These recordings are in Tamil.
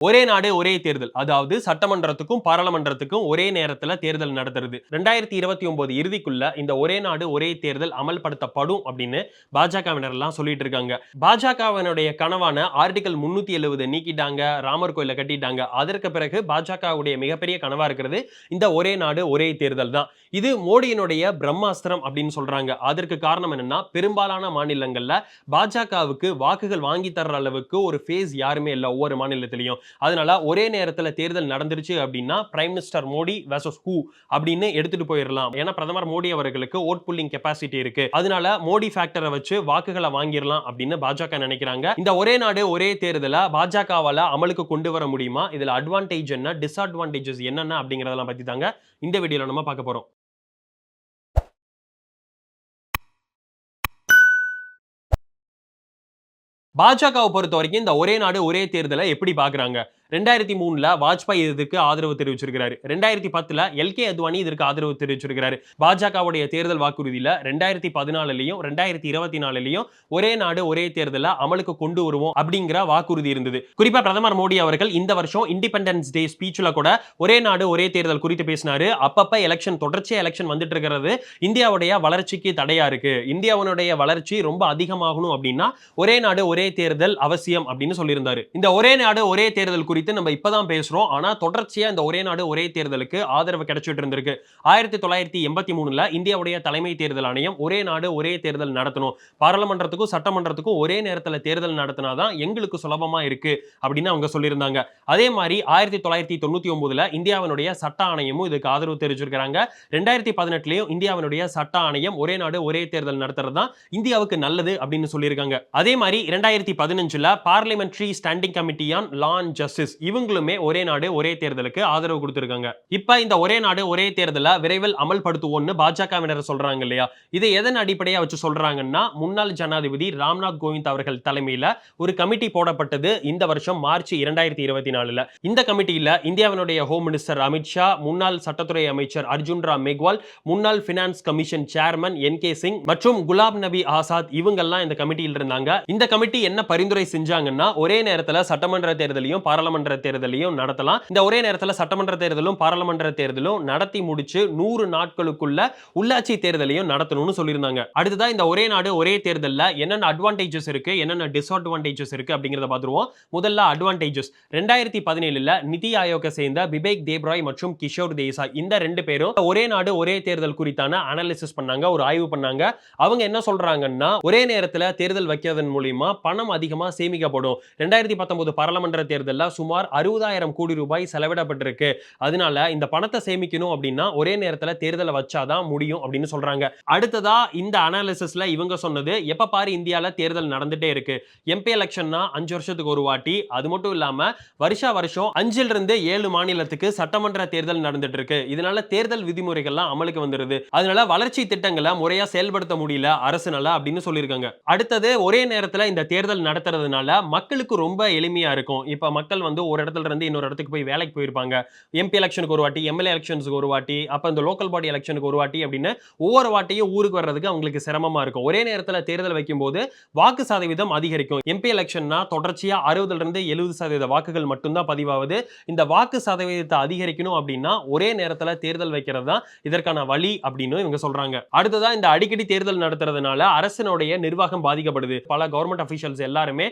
ஒரே நாடு ஒரே தேர்தல், அதாவது சட்டமன்றத்துக்கும் பாராளுமன்றத்துக்கும் ஒரே நேரத்துல தேர்தல் நடத்துறது. 2029 இறுதிக்குள்ள இந்த ஒரே நாடு ஒரே தேர்தல் அமல்படுத்தப்படும் அப்படின்னு பாஜகவினர் எல்லாம் சொல்லிட்டு இருக்காங்க. பாஜகவினுடைய கனவான ஆர்டிகல் 370 நீக்கிட்டாங்க, ராமர் கோயில கட்டிட்டாங்க. அதற்கு பிறகு பாஜகவுடைய மிகப்பெரிய கனவா இருக்கிறது இந்த ஒரே நாடு ஒரே தேர்தல் தான். இது மோடியினுடைய பிரம்மாஸ்திரம் அப்படின்னு சொல்றாங்க. அதற்கு காரணம் என்னன்னா, பெரும்பாலான மாநிலங்கள்ல பாஜகவுக்கு வாக்குகள் வாங்கி தர்ற அளவுக்கு ஒரு ஃபேஸ் யாருமே இல்ல ஒவ்வொரு மாநிலத்திலையும். அதனால ஒரே நேரத்துல தேர்தல் நடந்துருச்சு அப்படின்னா prime minister Modi versus who அப்படின்னு எடுத்துட்டு போயிடலாம். ஏன்னா பிரதமர் மோடி அவர்களுக்கு ஓட் புல்லிங் கெபாசிட்டி இருக்கு. அதனால மோடி ஃபேக்டரை வச்சு வாக்குகளை வாங்கிடலாம் அப்படின்னு பாஜக நினைக்கிறாங்க. இந்த ஒரே நாடு ஒரே தேர்தலை பாஜகவால அமலுக்கு கொண்டு வர முடியுமா? இதுல அட்வான்டேஜ் என்ன, டிஸ்அட்வான்டேஜஸ் என்னென்ன அப்படிங்கறதெல்லாம் பத்தி தாங்க இந்த வீடியோல நம்ம பார்க்க போறோம். பாஜகவை பொறுத்த வரைக்கும் இந்த ஒரே நாடு ஒரே தேர்தலை எப்படி பாக்குறாங்க? 2003ல வாஜ்பாய் இதற்கு ஆதரவு தெரிவிச்சிருக்கிறாரு. 2010ல எல்கே அத்வானி இதற்கு ஆதரவு தெரிவிச்சிருக்கிறாரு. பாஜகவுடைய தேர்தல் வாக்குறுதியில 2014லயும் 2024லயும் ஒரே நாடு ஒரே தேர்தலை அமலுக்கு கொண்டு வருவோம் அப்படிங்கிற வாக்குறுதி இருந்தது. குறிப்பா பிரதமர் மோடி அவர்கள் இந்த வருஷம் இண்டிபெண்டன்ஸ் டே ஸ்பீச்ல கூட ஒரே நாடு ஒரே தேர்தல் குறித்து பேசினாரு. அப்பப்ப எலெக்ஷன், தொடர்ச்சியா எலெக்ஷன் வந்துட்டு இருக்கிறது இந்தியாவுடைய வளர்ச்சிக்கு தடையா இருக்கு. இந்தியாவுடைய வளர்ச்சி ரொம்ப அதிகமாகணும் அப்படின்னா ஒரே நாடு ஒரே தேர்தல் அவசியம் அப்படின்னு சொல்லியிருந்தாரு. இந்த ஒரே நாடு ஒரே தேர்தல் குறித்து நம்ம இப்பதான் பேசுறோம். ஆனா தொடர்ச்சியா இந்த ஒரே நாடு ஒரே தேர்தலுக்கு ஆதரவு கிடைச்சிட்டு இருந்திருக்கு. 1993ல இந்தியாவுடைய தலைமை தேர்தல் ஆணையம் ஒரே நாடு ஒரே தேர்தல் நடத்தணும், பாராளுமன்றத்துக்கும் சட்டமன்றத்துக்கும் ஒரே நேரத்தில் தேர்தல் நடத்தினாதான் எங்களுக்கு சுலபமா இருக்கு அப்படின்னு அவங்க சொல்லியிருந்தாங்க. அதே மாதிரி 1999ல இந்தியாவினுடைய சட்ட ஆணையமும் இதுக்கு ஆதரவு தெரிவிச்சிருக்காங்க. 2018லயும் இந்தியாவினுடைய சட்ட ஆணையம் ஒரே நாடு ஒரே தேர்தல் நடத்துறது தான் இந்தியாவுக்கு நல்லது அப்படின்னு சொல்லியிருக்காங்க. அதே மாதிரி 2015ல parliamentary standing committee on law and justice இவங்களுமே ஒரே நாடு ஒரே தேர்தலுக்கு ஆதரவு கொடுத்திருக்காங்க. இப்ப இந்த ஒரே நாடு ஒரே தேர்தலை விரைவில் அமல்படுத்துவோம்னு பாஜகவினர் சொல்றாங்க இல்லையா? இதை எதன் அடிப்படையா வச்சு சொல்றாங்கன்னா, முன்னாள் ஜனாதிபதி ராம்நாத் கோவிந்த் அவர்கள் தலைமையில ஒரு கமிட்டி போடப்பட்டது இந்த வருஷம் மார்ச் 2024ல. இந்த கமிட்டியில இந்தியாவினுடைய ஹோம் மினிஸ்டர் அமித்ஷா, முன்னாள் சட்டத்துறை அமைச்சர் அர்ஜுன் ராம் மெக்வால், முன்னாள் finance commission chairman NK. Singh மற்றும் குலாம் நபி ஆசாத் இவங்கெல்லாம் இந்த கமிட்டியில் இருந்தாங்க. இந்த கமிட்டி என்ன பரிந்துரை செஞ்சாங்கன்னா, ஒரே நேரத்தில் சட்டமன்ற தேர்தலையும் பாராளுமன்ற தேர்தலையும் நடத்தலாம். இந்த ஒரே நேரத்தில் சட்டமன்ற தேர்தலும் பாராளுமன்ற தேர்தலும் நடத்தி முடிச்சு 100 நாட்களுக்குள்ள உள்ளாட்சி தேர்தலையும் நடத்தணும்னு சொல்லியிருந்தாங்க. அடுத்ததா இந்த ஒரே நாடு ஒரே தேர்தல்ல என்னென்ன அட்வான்டேஜஸ் இருக்கு, என்னென்ன டிஸ்அட்வான்டேஜஸ் இருக்கு அப்படிங்கறத பாத்துருவோம். முதல்ல அட்வான்டேஜஸ். 2017ல நிதி ஆயோக சேர்ந்த பிபேக் தேப்ராய் மற்றும் கிஷோர் தேசாய் இந்த ரெண்டு பேரும் ஒரே நாடு ஒரே தேர்தல் குறித்தான அனாலிசிஸ் பண்ணாங்க, ஒரு ஆய்வு பண்ணாங்க. அவங்க என்ன சொல்றாங்கன்னா, ஒரே நேரத்தில் தேர்தல் வைக்கிறதன் மூலமா பணம் அதிகமா சேமிக்கப்படும். 2019 பாராளுமன்ற தேர்தல்ல சுமார் 60,000 கோடி ரூபாய் செலவிடப்பட்டிருக்கு. அதனால இந்த பணத்தை சேமிக்கணும் அப்படின்னா ஒரே நேரத்தில் தேர்தலை வச்சாதான் முடியும் அப்படின்னு சொல்றாங்க. அடுத்ததா இந்த அனாலிசிஸ்ல இவங்க சொன்னது, எப்ப பாரு இந்தியால தேர்தல் நடந்துட்டே இருக்கு. எம்பி எலெக்ஷன்னா 5 வருஷத்துக்கு ஒரு வாட்டி, அது மட்டும் இல்லாம வருஷம் 5ல இருந்து 7 மாநிலத்துக்கு சட்டமன்ற தேர்தல் நடந்துட்டு இருக்கு. இதனால தேர்தல் விதிமுறைகள்லாம் அமலுக்கு வந்துருது. அதனால வளர்ச்சி திட்டங்களை முறையா செயல்படுத்த முடியல அரசுனால அப்படின்னு சொல்லியிருக்காங்க. அடுத்தது, ஒரே நேரத்தில் இந்த தேர்தல் நடத்துறதுனால மக்களுக்கு ரொம்ப எளிமையா இருக்கும். இப்ப மக்கள் வந்து ஒரு இடத்துல இருந்து இன்னொரு இடத்துக்கு போய் வேலைக்கு போயிருப்பாங்க. எம்பி எலெக்ஷனுக்கு ஒரு வாட்டி, எம்எல்ஏ எலெக்ஷனுக்கு ஒரு வாட்டி, அப்ப இந்த லோக்கல் பாடி எலெக்ஷனுக்கு ஒரு வாட்டி அப்படின்னு ஒவ்வொரு வாட்டியும் ஊருக்கு வர்றதுக்கு அவங்களுக்கு சிரமமா இருக்கும். ஒரே நேரத்தில் தேர்தல் வைக்கும்போது வாக்கு சதவீதம் அதிகரிக்கும். எம்பி எலெக்ஷன்னா தொடர்ச்சியா 60ல இருந்து 70% வாக்குகள் மட்டும்தான் பதிவாகுது. இந்த வாக்கு சதவீதத்தை அதிகரிக்கணும் அப்படின்னா ஒரே நேரத்தில் தேர்தல் வைக்கிறது தான் இதற்கான வழி அப்படின்னு இவங்க சொல்றாங்க. அடுத்ததா, இந்த அடிக்கடி தேர்தல் நடத்துறதுனால அரசினுடைய நிர்வாகம் பாதிக்கப்படுது. பல கவர்மெண்ட் அபிஷியல்ஸ் எல்லாருமே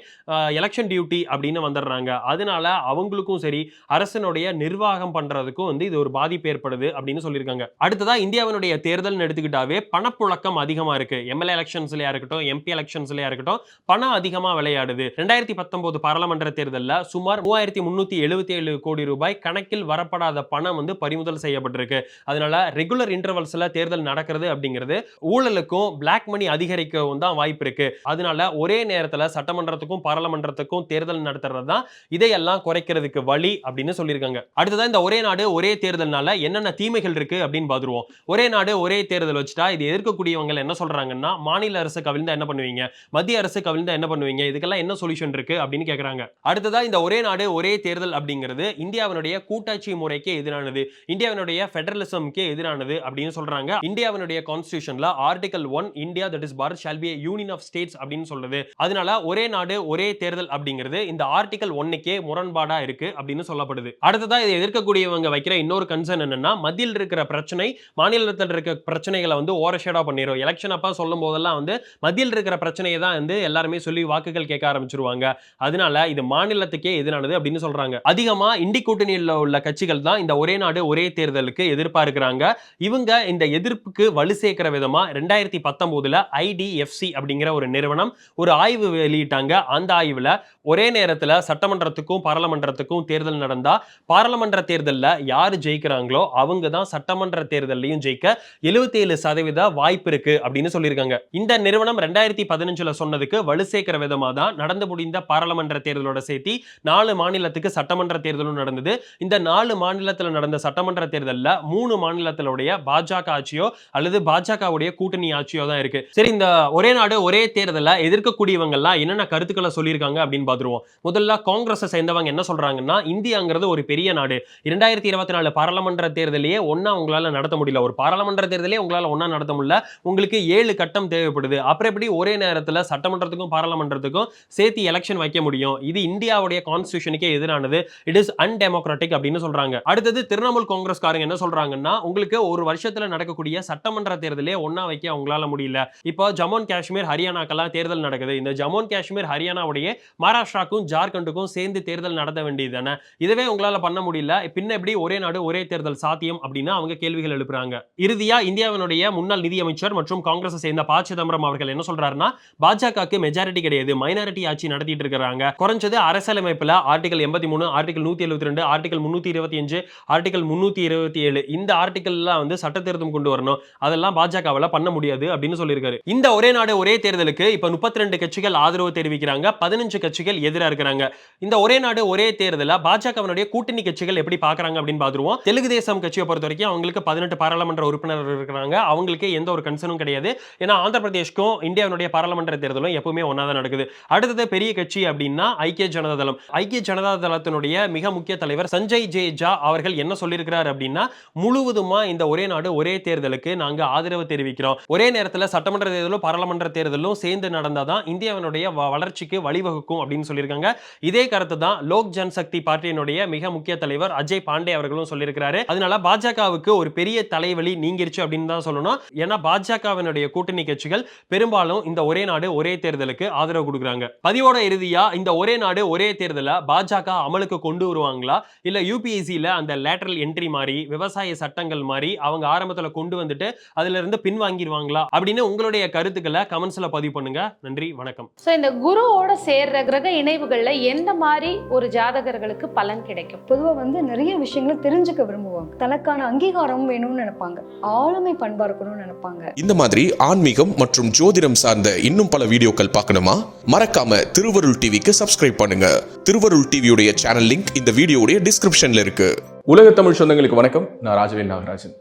எலெக்ஷன் டியூட்டி அப்படின்னு வந்துடுறாங்க. அதனால அவங்களுக்கும் சரி, அரசனுடைய நிர்வாகம் பண்றதுக்கும் வந்து இது ஒரு பாதிப்பு ஏற்படுது அப்படின்னு சொல்லியிருக்காங்க. அடுத்ததா, இந்தியாவினுடைய தேர்தல் எடுத்துக்கிட்டாவே பணப்புழக்கம் அதிகமா இருக்கு. எம்எல்ஏ எலெக்ஷன்ஸ்லயா இருக்கட்டும், எம்பி எலெக்ஷன்ஸ்லயா இருக்கட்டும், பணம் அதிகமா விளையாடுது. 2019 பாராளுமன்ற தேர்தல்ல சுமார் 3,377 கோடி ரூபாய் கணக்கில் வரப்படாத பணம் வந்து பறிமுதல் செய்யப்பட்டிருக்கு. அதனால ரெகுலர் இன்டர்வல்ஸ்ல தேர்தல் நடக்கிறது அப்படிங்கிறது ஊழலுக்கும் பிளாக் மணி அதிகரிக்கவும் தான் வாய்ப்பு இருக்கு. அதனால ஒரே நேரத்தில் சட்டமன்றத்துக்கும் பாராளுமன்றத்துக்கும் தேர்தல் நடத்துறது தான் இதையெல்லாம் குறைக்கிறதுக்கு வழி அப்படின்னு சொல்லியிருக்காங்க. அடுத்ததா, இந்த ஒரே நாடு ஒரே தேர்தல்னால என்னென்ன தீமைகள் இருக்கு அப்படின்னு பாத்துருவோம். ஒரே நாடு ஒரே தேர்தல் வச்சுட்டா இது எதிர்க்கக்கூடியவங்க என்ன சொல்றாங்கன்னா, மாநில அரசு கவிழ்ந்தா என்ன பண்ணுவீங்க, மத்திய அரசு கவிழ்ந்தா என்ன பண்ணுவீங்க, இதுக்கெல்லாம் என்ன சொல்யூஷன் இருக்கு அப்படின்னு கேக்குறாங்க. அடுத்ததா, இந்த ஒரே நாடு ஒரே தேர்தல் அப்படிங்கிறது இந்தியாவினுடைய கூட்டாட்சி முறைக்கு எதிரானது, இந்தியாவினுடைய ஃபெடரலிசம்க்கு எதிரானது அப்படின்னு சொல்றாங்க. இந்தியாவினுடைய கான்ஸ்டிடியூஷன்ல article 1 India that is Bharat shall be union of states அப்படின்னு சொல்றது. அதனால ஒரே நாடு ஒரே தேர்தல் அப்படிங்கிறது இந்த ஆர்டிகல் 1க்கே முரண் முரண்பாடா இருக்கு அப்படின்னு சொல்லப்படுது. அடுத்ததா இதை எதிர்க்கக்கூடியவங்க வைக்கிற இன்னொரு கன்சர்ன் என்னன்னா, மத்தியில் இருக்கிற பிரச்சனை மாநிலத்தில் இருக்க பிரச்சனைகளை வந்து ஓவர்ஷேடோ பண்ணிரும். எலெக்ஷன் அப்ப சொல்லும் போதெல்லாம் வந்து மத்தியில் இருக்கிற பிரச்சனையை தான் வந்து எல்லாருமே சொல்லி வாக்குகள் கேட்க ஆரம்பிச்சிருவாங்க. அதனால இது மாநிலத்துக்கே எதிரானது அப்படின்னு சொல்றாங்க. அதிகமா இண்டி கூட்டணியில் உள்ள கட்சிகள் தான் இந்த ஒரே நாடு ஒரே தேர்தலுக்கு எதிர்ப்பா இருக்கிறாங்க. இவங்க இந்த எதிர்ப்புக்கு வலு சேர்க்கிற விதமா 2019 IDFC அப்படிங்கிற ஒரு நிறுவனம் ஒரு ஆய்வு வெளியிட்டாங்க. அந்த ஆய்வுல ஒரே நேரத்துல சட்டமன்றத்துக்கும் பாராளுமன்றத்துக்கும் தேர்தல் நடந்தா பாராளுமன்ற தேர்தல்ல யாரு ஜெயிக்கிறாங்களோ அவங்க தான் சட்டமன்ற தேர்தலையும் ஜெயிக்க 77% வாய்ப்பு இருக்கு அப்படின்னு சொல்லியிருக்காங்க. இந்த நிறுவனம் 2015 சொன்னதுக்கு வலு சேர்க்கிற விதமா தான் நடந்து முடிந்த பாராளுமன்ற தேர்தலோட சேர்த்தி 4 மாநிலத்துக்கு சட்டமன்ற தேர்தலும் நடந்தது. இந்த 4 மாநிலத்தில் நடந்த சட்டமன்ற தேர்தல்ல 3 மாநிலத்திலுடைய பாஜக ஆட்சியோ அல்லது பாஜகவுடைய கூட்டணி ஆட்சியோ தான் இருக்கு. சரி, இந்த ஒரே நாடு ஒரே தேர்தலை எதிர்க்கக்கூடியவங்க எல்லாம் என்னென்ன கருத்துக்களை சொல்லியிருக்காங்க அப்படின்னு பாத்துருவோம். முதல்ல காங்கிரஸ் சேர்ந்தவங்க என்ன சொல்றாங்கன்னா, இந்தியாங்கிறது ஒரு பெரிய நாடு. 2024 பாராளுமன்ற தேர்தலையே ஒன்னா உங்களால நடத்த முடியல. ஒரு பாராளுமன்ற தேர்தலே உங்களால ஒன்னா நடத்த முடியல. உங்களுக்கு 7 கட்டம் தேவைப்படுது. அப்புறம் எப்படி ஒரே நேரத்தில் சட்டமன்றத்துக்கும் பாராளுமன்றத்துக்கும் சேர்த்து எலெக்ஷன் வைக்க முடியும்? இது இந்தியாவுடைய கான்ஸ்டிடியூஷனுக்கே எதிரானது. இட் இஸ் அன்டெமோக்ராட்டிக் அப்படின்னு சொல்றாங்க. அடுத்தது திரிணாமுல் காங்கிரஸ்காரங்க என்ன சொல்றாங்கன்னா, உங்களுக்கு ஒரு வருஷத்துல நடக்கக்கூடிய சட்டமன்ற தேர்தலே ஒன்னா வைக்க உங்களால முடியல. இப்போ ஜம்மு அண்ட் காஷ்மீர் ஹரியானாக்கெல்லாம் தேர்தல் நடக்குது. இந்த ஜம்மு அண்ட் காஷ்மீர் ஹரியானாவுடைய மகாராஷ்டிராக்கும் ஜார்க்கண்டுக்கும் சேர்ந்து தேர்தல் நடத்த வேண்டியது தானே. இதுவே உங்களால பண்ண முடியல. பின்ன எப்படி ஒரே நாடு ஒரே தேர்தல் சாத்தியம் அப்படின்னு அவங்க கேள்விகள் எழுப்புறாங்க. இறுதியா இந்தியாவினுடைய முன்னாள் நிதியமைச்சர் மற்றும் காங்கிரஸ் சேர்ந்த ப. சிதம்பரம் அவர்கள் என்ன சொல்றாருன்னா, பாஜகவுக்கு மெஜாரிட்டி கிடையாது, மைனாரிட்டி ஆட்சி நடத்திட்டு இருக்காங்க. குறைஞ்சது அரசியலமைப்புல ஆர்டிகல் 83, ஆர்டிகல் 172, ஆர்டிகல் 325, ஆர்டிகல் 327 இந்த ஆர்டிகல்லாம் வந்து சட்ட திருத்தம் கொண்டு வரணும். அதெல்லாம் பாஜகவால பண்ண முடியாது அப்படின்னு சொல்லியிருக்காரு. இந்த ஒரே நாடு ஒரே தேர்தலுக்கு இப்ப 32 கட்சிகள் ஆதரவு தெரிவிக்கிறாங்க, 15 கட்சிகள் எதிராக இருக்கிறாங்க. இந்த ஒரே நாடு ஒரே தேர்தல பாஜகவினுடைய கூட்டணி கட்சிகள் எப்படி பாக்குறாங்க அப்படின்னு பாத்துருவோம். தெலுங்கு தேசம் கட்சியை பொறுத்த வரைக்கும் அவங்களுக்கு 18 பாராளுமன்ற உறுப்பினர்கள் இருக்கிறாங்க. அவங்களுக்கு எந்த ஒரு கன்சர்னும் கிடையாது. ஏன்னா ஆந்திர பிரதேஷ்க்கும் இந்தியாவுடைய பாராளுமன்ற தேர்தலும் எப்பவுமே ஒன்னா தான் நடக்குது. அடுத்தது பெரிய கட்சி அப்படின்னா ஐக்கிய ஜனதா தளம். ஐக்கிய ஜனதா தளத்தினுடைய மிக முக்கிய தலைவர் சஞ்சய் ஜா அவர்கள் என்ன சொல்லியிருக்கிறார் அப்படின்னா, முழுவதுமா இந்த ஒரே நாடு ஒரே தேர்தலுக்கு நாங்க ஆதரவு தெரிவிக்கிறோம். ஒரே நேரத்தில் சட்டமன்ற தேர்தலும் பாராளுமன்ற தேர்தலும் சேர்ந்து நடந்தாதான் இந்தியாவினுடைய வளர்ச்சிக்கு வழிவகுக்கும் அப்படின்னு சொல்லியிருக்காங்க. இதே கருத்து தான் லோக் ஜன்சக்தி பார்ட்டியினுடைய மிக முக்கிய தலைவர் அஜய் பாண்டே அவர்களும் சொல்லியிருக்கிறாரு. அதனால பாஜகவுக்கு ஒரு பெரிய தலைவலி நீங்கிருச்சு அப்படின்னு தான் சொல்லணும். ஏன்னா பாஜகவினுடைய கூட்டணி கட்சிகள் பெரும்பாலும் இந்த ஒரே நாடு ஒரே தேர்தலுக்கு ஆதரவு கொடுக்குறாங்க. பதிவோட இறுதியா இந்த ஒரே நாடு ஒரே தேர்தலை பாஜக அமலுக்கு கொண்டு வருவாங்களா, இல்ல யூபிஎஸ்சில அந்த லேட்டரல் என்ட்ரி மாதிரி விவசாய சட்டங்கள் மாதிரி அவங்க ஆரம்பத்துல கொண்டு வந்துட்டு அதுல இருந்து பின்வாங்கிடுவாங்களா அப்படின்னு உங்களுடைய கருத்துக்களை கமெண்ட்ஸ்ல பதிவு பண்ணுங்க. நன்றி, வணக்கம். சோ இந்த குருவோட சேர்ற கிரக இணைவுகள்ல எந்த மாதிரி ஒரு ஜாதகர்களுக்கு பலன் கிடைக்கும்? பொதுவா வந்து நிறைய விஷயங்களை தெரிஞ்சுக்க விரும்புவாங்க, தனக்கான அங்கீகாரம் வேணும்னு நினைப்பாங்க, ஆளுமை பண்பா இருக்கணும்னு நினைப்பாங்க. இந்த மாதிரி ஆன்மீகம் மற்றும் ஜோதிடம் சார்ந்த இன்னும் பல வீடியோக்கள் பார்க்கணுமா? மறக்காம திருவருள் டிவிக்கு சப்ஸ்கிரைப் பண்ணுங்க. திருவருள் டிவியுடைய சேனல் லிங்க் இந்த வீடியோடைய டிஸ்கிரிப்ஷன்ல இருக்கு. உலக தமிழ் சொந்தங்களுக்கு வணக்கம். நான் ராஜவேல் நாகராஜன்.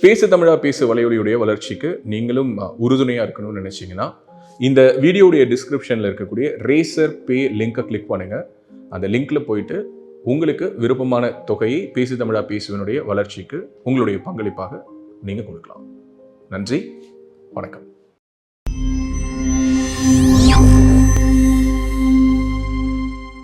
பேசு தமிழா பேசு வலையொலியுடைய வளர்ச்சிக்கு நீங்களும் உறுதுணையா இருக்கணும்னு நினைச்சீங்கன்னா இந்த வீடியோடைய டிஸ்கிரிப்ஷன்ல இருக்கக்கூடிய ரேசர் பே லிங்கை கிளிக் பண்ணுங்க. அந்த லிங்க்ல போயிட்டு உங்களுக்கு விருப்பமான தொகையை பேசு தமிழா பேசுவனுடைய வளர்ச்சிக்கு உங்களுடைய பங்களிப்பாக நீங்க கொடுக்கலாம். நன்றி, வணக்கம்.